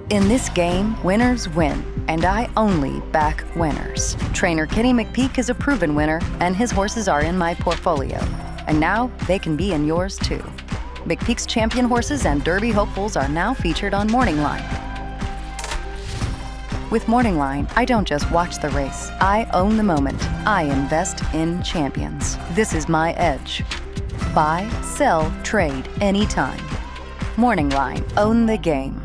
In this game, winners win, and I only back winners. Trainer Kenny McPeak is a proven winner, and his horses are in my portfolio. And now they can be in yours too. McPeak's champion horses and Derby hopefuls are now featured on Morning Line. With Morning Line, I don't just watch the race. I own the moment. I invest in champions. This is my edge. Buy, sell, trade anytime. Morning Line. Own the game.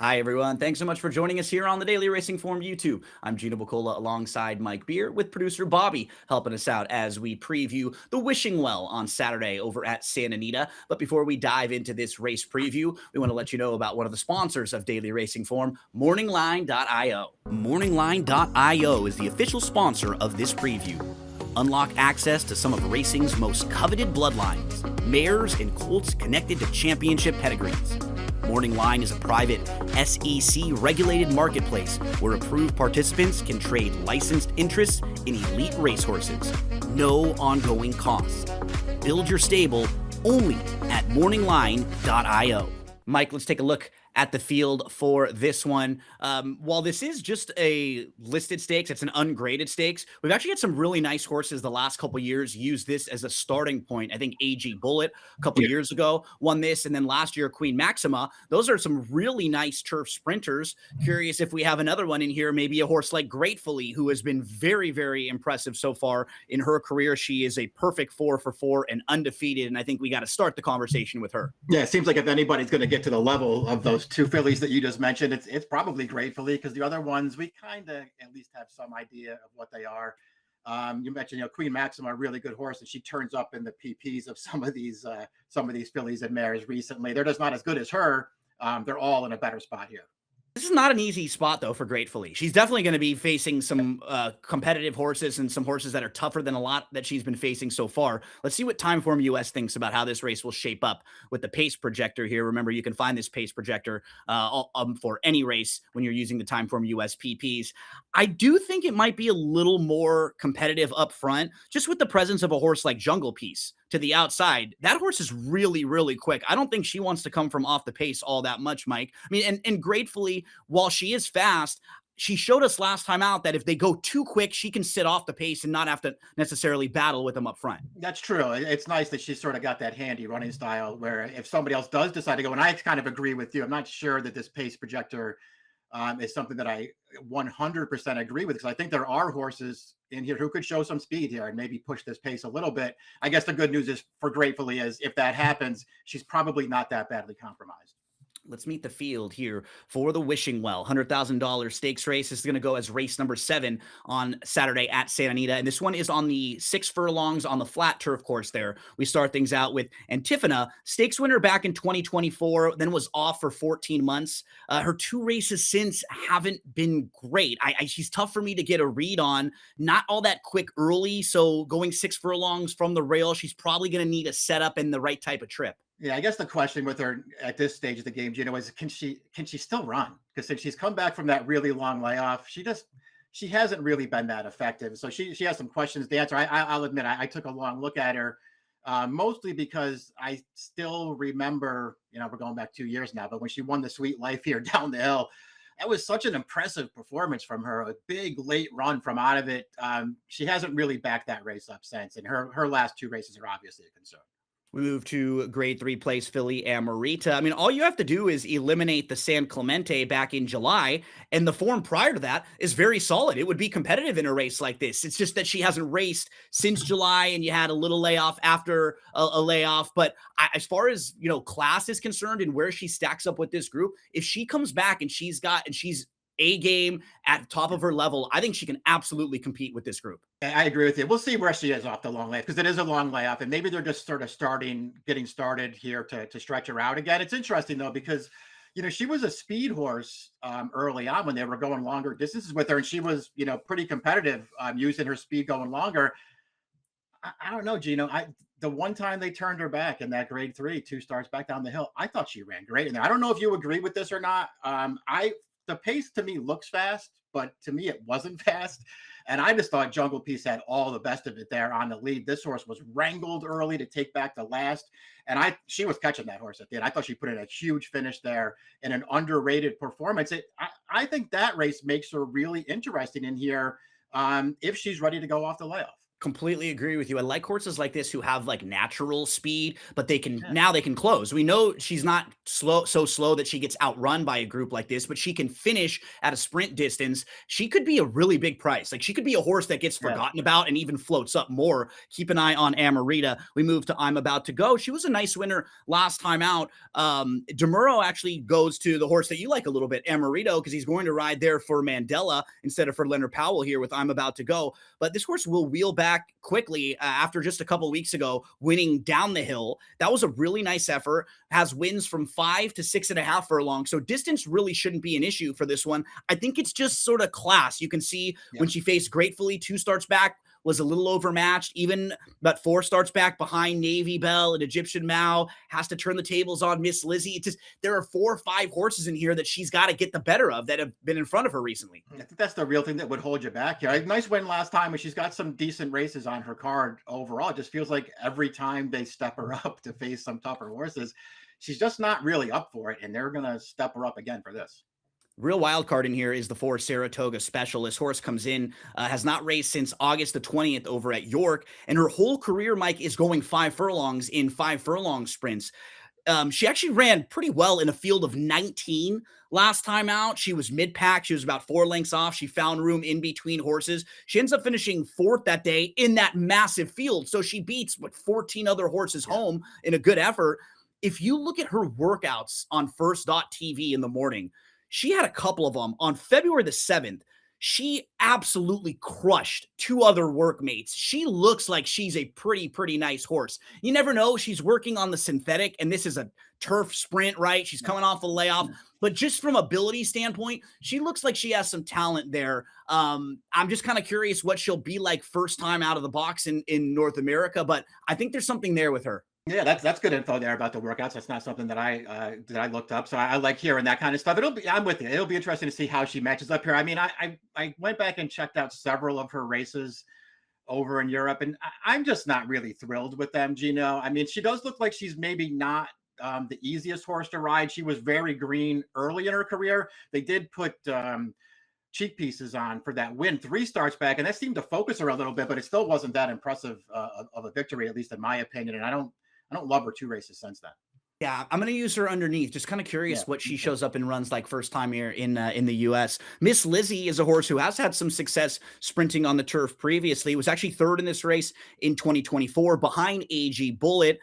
Hi, everyone. Thanks so much for joining us here on the Daily Racing Form YouTube. I'm Gino Buccola alongside Mike Beer with producer Bobby helping us out as we preview the Wishing Well on Saturday over at Santa Anita. But before we dive into this race preview, we want to let you know about one of the sponsors of Daily Racing Form, MorningLine.io. MorningLine.io is the official sponsor of this preview. Unlock access to some of racing's most coveted bloodlines, mares and colts connected to championship pedigrees. Morning Line is a private SEC-regulated marketplace where approved participants can trade licensed interests in elite racehorses. No ongoing costs. Build your stable only at morningline.io. Mike, let's take a look at the field for this one. While this is just a listed stakes, it's an ungraded stakes. We've actually had some really nice horses the last couple years use this as a starting point. I think AG Bullet a couple years ago won this, and then last year Queen Maxima. Those are some really nice turf sprinters. Curious if we have another one in here, maybe a horse like Gratefully, who has been very, very impressive so far in her career. She is a perfect 4 for 4 and undefeated, and I think we got to start the conversation with her. Yeah, it seems like if anybody's going to get to the level of those two fillies that you just mentioned, it's probably Gratefully, because the other ones we kind of at least have some idea of what they are. You mentioned, Queen Maxima, a really good horse, and she turns up in the PPs of some of these fillies and mares recently. They're just not as good as her. They're all in a better spot here. This is not an easy spot, though, for Gratefully. She's definitely going to be facing some competitive horses and some horses that are tougher than a lot that she's been facing so far. Let's see what Timeform US thinks about how this race will shape up with the pace projector here. Remember, you can find this pace projector for any race when you're using the Timeform US PPs. I do think it might be a little more competitive up front, just with the presence of a horse like Jungle Piece to the outside. That horse is really, really quick. I don't think she wants to come from off the pace all that much, Mike. I mean, and Gratefully, while she is fast, she showed us last time out that if they go too quick, she can sit off the pace and not have to necessarily battle with them up front. That's true. It's nice that she's sort of got that handy running style where if somebody else does decide to go, and I kind of agree with you, I'm not sure that this pace projector is something that I 100% agree with, because I think there are horses in here who could show some speed here and maybe push this pace a little bit. I guess the good news is for Gratefully is if that happens, she's probably not that badly compromised. Let's meet the field here for the Wishing Well $100,000 stakes race. This is going to go as race number 7 on Saturday at Santa Anita. And this one is on the 6 furlongs on the flat turf course there. We start things out with Antiphona, stakes winner back in 2024, then was off for 14 months. Her 2 races since haven't been great. She's tough for me to get a read on. Not all that quick early. So going 6 furlongs from the rail, she's probably going to need a setup and the right type of trip. Yeah, I guess the question with her at this stage of the game, Gino, is can she still run? Because since she's come back from that really long layoff, she hasn't really been that effective. So she has some questions to answer. I'll admit I took a long look at her, mostly because I still remember, we're going back 2 years now, but when she won the Sweet Life here down the hill, that was such an impressive performance from her, a big late run from out of it. She hasn't really backed that race up since, and her last 2 races are obviously a concern. We move to grade 3 place filly Amarita. I mean, all you have to do is eliminate the San Clemente back in July, and the form prior to that is very solid. It would be competitive in a race like this. It's just that she hasn't raced since July, and you had a little layoff after a layoff. But as far as, class is concerned and where she stacks up with this group, if she comes back and she's A game at the top of her level, I think she can absolutely compete with this group. I agree with you. We'll see where she is off the long layoff, because it is a long layoff, and maybe they're just sort of getting started here to stretch her out again. It's interesting though, because she was a speed horse early on when they were going longer distances with her, and she was pretty competitive using her speed going longer. I don't know, Gino. the one time they turned her back in that grade 3, 2 starts back down the hill, I thought she ran great in there. I don't know if you agree with this or not. The pace to me looks fast, but to me it wasn't fast. And I just thought Jungle Piece had all the best of it there on the lead. This horse was wrangled early to take back the last. And she was catching that horse at the end. I thought she put in a huge finish there in an underrated performance. I think that race makes her really interesting in here if she's ready to go off the layoff. Completely agree with you. I like horses like this who have like natural speed, but now they can close. We know she's not so slow that she gets outrun by a group like this, but she can finish at a sprint distance. She could be a really big price. Like she could be a horse that gets forgotten about and even floats up more. Keep an eye on Amarita. We move to I'm About to Go. She was a nice winner last time out. DeMuro actually goes to the horse that you like a little bit, Amarito, because he's going to ride there for Mandela instead of for Leonard Powell here with I'm About to Go. But this horse will wheel back quickly after just a couple of weeks ago winning down the hill. That was a really nice effort. Has wins from 5 to 6.5 furlongs. So distance really shouldn't be an issue for this one. I think it's just sort of class. You can see when she faced Gratefully 2 starts back, was a little overmatched, even but 4 starts back behind Navy Bell and Egyptian Mao, has to turn the tables on Miss Lizzie. It's just, there are 4 or 5 horses in here that she's got to get the better of that have been in front of her recently. I think that's the real thing that would hold you back here. Nice win last time, and she's got some decent races on her card overall. It just feels like every time they step her up to face some tougher horses, she's just not really up for it, and they're going to step her up again for this. Real wild card in here is the 4 Saratoga Specialist. Horse comes in, has not raced since August the 20th over at York, and her whole career, Mike, is going 5 furlongs in 5 furlong sprints. She actually ran pretty well in a field of 19 last time out. She was mid-pack. She was about 4 lengths off. She found room in between horses. She ends up finishing 4th that day in that massive field. So she beats 14 other horses home in a good effort. If you look at her workouts on first.tv in the morning, she had a couple of them. On February the 7th, she absolutely crushed 2 other workmates. She looks like she's a pretty nice horse. You never know. She's working on the synthetic, and this is a turf sprint, right? She's coming off a layoff. But just from ability standpoint, she looks like she has some talent there. I'm just kind of curious what she'll be like first time out of the box in North America, but I think there's something there with her. Yeah, that's good info there about the workouts. That's not something that I looked up. So I like hearing that kind of stuff. I'm with you. It'll be interesting to see how she matches up here. I mean, I went back and checked out several of her races over in Europe, and I'm just not really thrilled with them, Gino. I mean, she does look like she's maybe not the easiest horse to ride. She was very green early in her career. They did put cheek pieces on for that win 3 starts back, and that seemed to focus her a little bit, but it still wasn't that impressive of a victory, at least in my opinion. And I don't love her 2 races since then. Yeah, I'm going to use her underneath. Just kind of curious what she shows up and runs like first time here in the U.S. Miss Lizzie is a horse who has had some success sprinting on the turf previously. Was actually 3rd in this race in 2024 behind AG Bullet.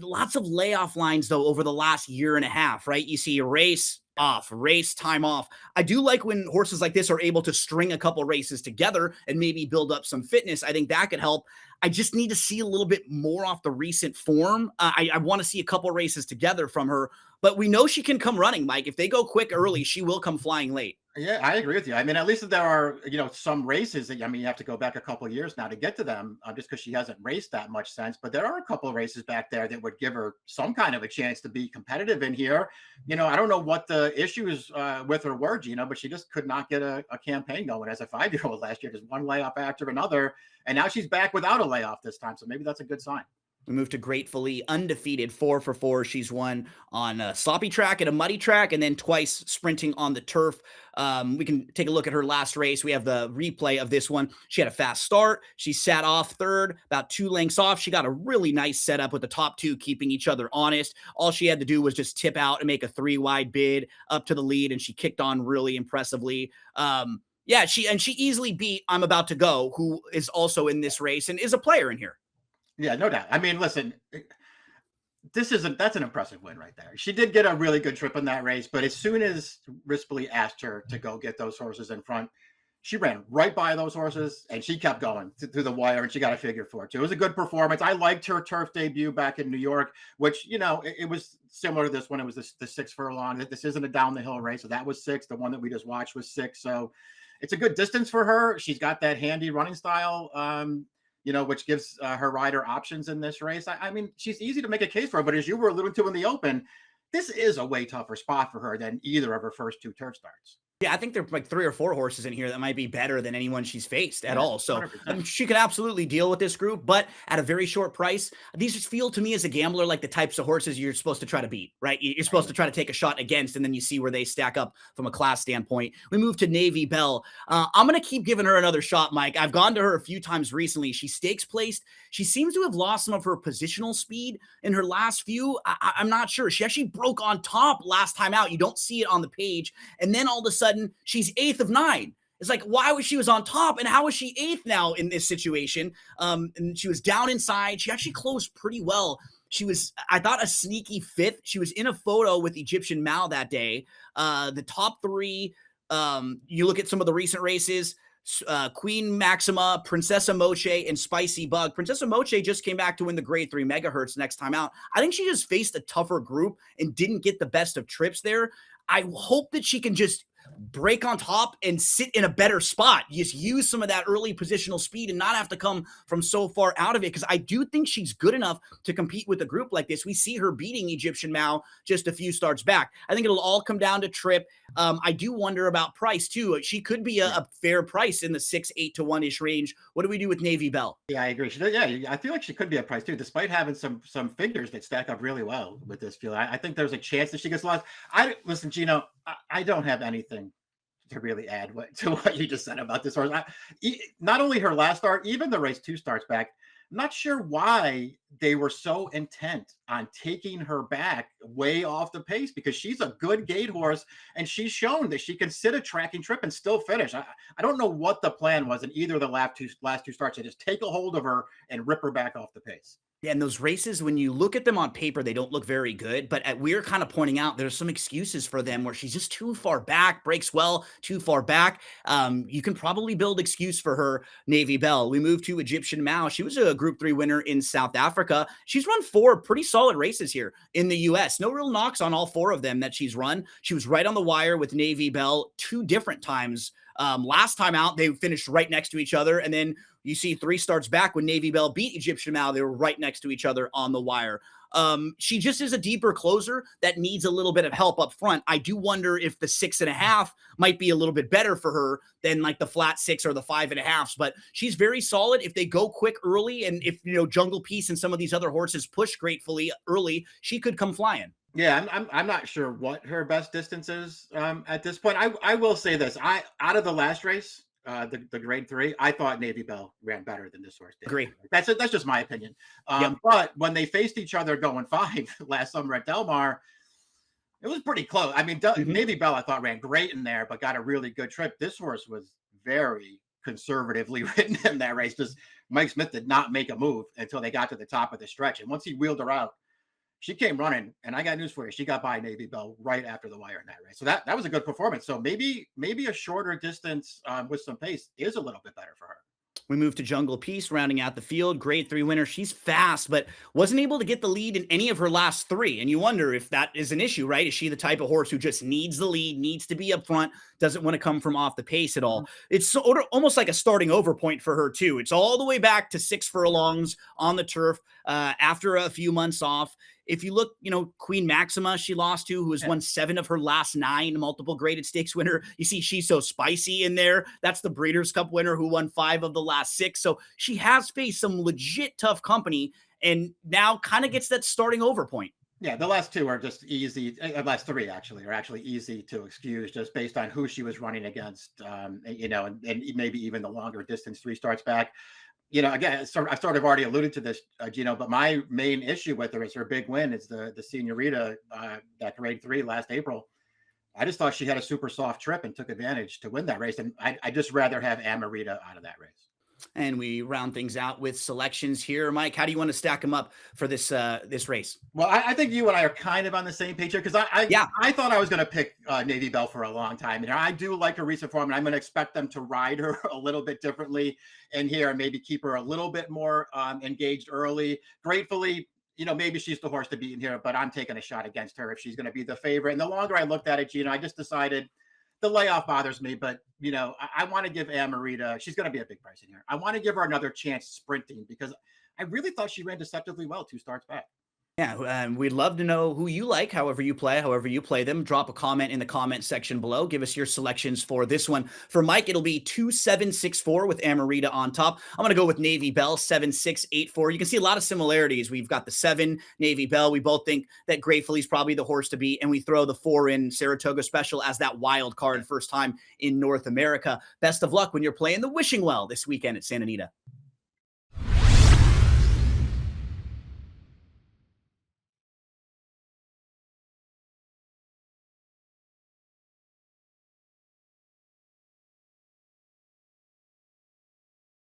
Lots of layoff lines, though, over the last year and a half, right? You see a race off, race time off. I do like when horses like this are able to string a couple races together and maybe build up some fitness. I think that could help. I just need to see a little bit more off the recent form. I want to see a couple races together from her, but we know she can come running, Mike. If they go quick early, she will come flying late. Yeah, I agree with you. I mean, at least there are, some races that, you have to go back a couple of years now to get to them just because she hasn't raced that much since. But there are a couple of races back there that would give her some kind of a chance to be competitive in here. I don't know what the issues with her were, but she just could not get a campaign going as a 5-year-old last year. Just one layoff after another. And now she's back without a layoff this time. So maybe that's a good sign. We move to Gratefully undefeated 4 for 4. She's won on a sloppy track and a muddy track, and then twice sprinting on the turf. We can take a look at her last race. We have the replay of this one. She had a fast start. She sat off 3rd, about 2 lengths off. She got a really nice setup with the top 2 keeping each other honest. All she had to do was just tip out and make a 3-wide bid up to the lead, and she kicked on really impressively. Yeah, she easily beat I'm About to Go, who is also in this race and is a player in here. Yeah, no doubt. I mean, listen, that's an impressive win right there. She did get a really good trip in that race, but as soon as Rispoli asked her to go get those horses in front, she ran right by those horses and she kept going through the wire, and she got a figure 4 too. It was a good performance. I liked her turf debut back in New York, which, it was similar to this one. It was the 6 furlong. This isn't a down the hill race. So that was 6. The one that we just watched was 6. So it's a good distance for her. She's got that handy running style. which gives her rider options in this race. I mean, she's easy to make a case for, but as you were alluding to in the open, this is a way tougher spot for her than either of her first 2 turf starts. Yeah, I think there are like 3 or 4 horses in here that might be better than anyone she's faced at Yeah, all. So 100%. she could absolutely deal with this group, but at a very short price. These just feel to me as a gambler like the types of horses you're supposed to try to beat, right? You're supposed to try to take a shot against, and then you see where they stack up from a class standpoint. We move to Navy Bell. I'm going to keep giving her another shot, Mike. I've gone to her a few times recently. She stakes placed. She seems to have lost some of her positional speed in her last few. I'm not sure. She actually broke on top last time out. You don't see it on the page. And then all of a sudden, she's 8th of 9. It's like, why was she on top and how is she 8th now in this situation? And she was down inside. She actually closed pretty well. She was, I thought, a sneaky 5th. She was in a photo with Egyptian Mao that day. The top 3, you look at some of the recent races, Queen Maxima, Princessa Moche, and Spicy Bug. Princessa Moche just came back to win the grade 3 megahertz next time out. I think she just faced a tougher group and didn't get the best of trips there. I hope that she can just break on top and sit in a better spot. Just use some of that early positional speed and not have to come from so far out of it. Because I do think she's good enough to compete with a group like this. We see her beating Egyptian Mao just a few starts back. I think it'll all come down to trip. I do wonder about price too. She could be a fair price in the 6, 8 to 1-ish range. What do we do with Navy Bell? Yeah, I agree. I feel like she could be a price too, despite having some figures that stack up really well with this field. I think there's a chance that she gets lost. Listen, Gino, I don't have anything to really add to what you just said about this horse. Not only her last start, even the race 2 starts back. I'm not sure why they were so intent on taking her back way off the pace, because she's a good gate horse and she's shown that she can sit a tracking trip and still finish. I don't know what the plan was in either of the last two starts. They just take a hold of her and rip her back off the pace. Yeah, and those races, when you look at them on paper, they don't look very good. But we're kind of pointing out there's some excuses for them where she's just too far back, breaks well, too far back. You can probably build excuse for her, Navy Bell. We move to Egyptian Mao. She was a Group 3 winner in South Africa. She's run 4 pretty solid races here in the U.S. No real knocks on all 4 of them that she's run. She was right on the wire with Navy Bell 2 different times. Last time out, they finished right next to each other. And then you see 3 starts back when Navy Bell beat Egyptian Mao, they were right next to each other on the wire. She just is a deeper closer that needs a little bit of help up front. I do wonder if the 6.5 might be a little bit better for her than like the flat 6 or the 5.5s, but she's very solid. If they go quick early, and if, Jungle Peace and some of these other horses push gratefully early, she could come flying. Yeah, I'm not sure what her best distance is at this point. I will say this: out of the last race, the grade 3, I thought Navy Bell ran better than this horse did. Agree. That's just my opinion. Yep. But when they faced each other going 5 last summer at Del Mar, it was pretty close. I mean, Navy Bell I thought ran great in there, but got a really good trip. This horse was very conservatively ridden in that race. Just Mike Smith did not make a move until they got to the top of the stretch, and once he wheeled her out, she came running, and I got news for you. She got by Navy Bell right after the wire in that race. So that was a good performance. So maybe a shorter distance with some pace is a little bit better for her. We move to Jungle Peace, rounding out the field. Grade 3 winner. She's fast, but wasn't able to get the lead in any of her last 3. And you wonder if that is an issue, right? Is she the type of horse who just needs the lead, needs to be up front, doesn't want to come from off the pace at all? It's almost like a starting over point for her, too. It's all the way back to 6 furlongs on the turf after a few months off. If you look, Queen Maxima, she lost to, who has won 7 of her last 9, multiple graded stakes winner. You see She's So Spicy in there. That's the Breeders' Cup winner who won 5 of the last 6. So she has faced some legit tough company and now kind of gets that starting over point. Yeah, the last 2 are just easy. Last 3 are actually easy to excuse just based on who she was running against, and maybe even the longer distance 3 starts back. Again, I've sort of already alluded to this, Gino, but my main issue with her is her big win is the Senorita, that grade 3 last April. I just thought she had a super soft trip and took advantage to win that race. And I just rather have Amarita out of that race. And we round things out with selections here. Mike, how do you want to stack them up for this race? Well, I think you and I are kind of on the same page here, because I thought I was going to pick Navy Bell for a long time. And I do like her recent form, and I'm going to expect them to ride her a little bit differently in here and maybe keep her a little bit more engaged early. Gratefully, maybe she's the horse to beat in here, but I'm taking a shot against her if she's going to be the favorite. And the longer I looked at it, I just decided the layoff bothers me, but you know, I want to give Amarita, she's going to be a big price in here. I want to give her another chance sprinting because I really thought she ran deceptively well 2 starts back. Yeah, we'd love to know who you like, however you play them. Drop a comment in the comment section below. Give us your selections for this one. For Mike, it'll be 2764 with Amarita on top. I'm going to go with Navy Bell 7684. You can see a lot of similarities. We've got the 7 Navy Bell. We both think that Gratefully's probably the horse to beat, and we throw the 4 in Saratoga Special as that wild card, first time in North America. Best of luck when you're playing the Wishing Well this weekend at Santa Anita.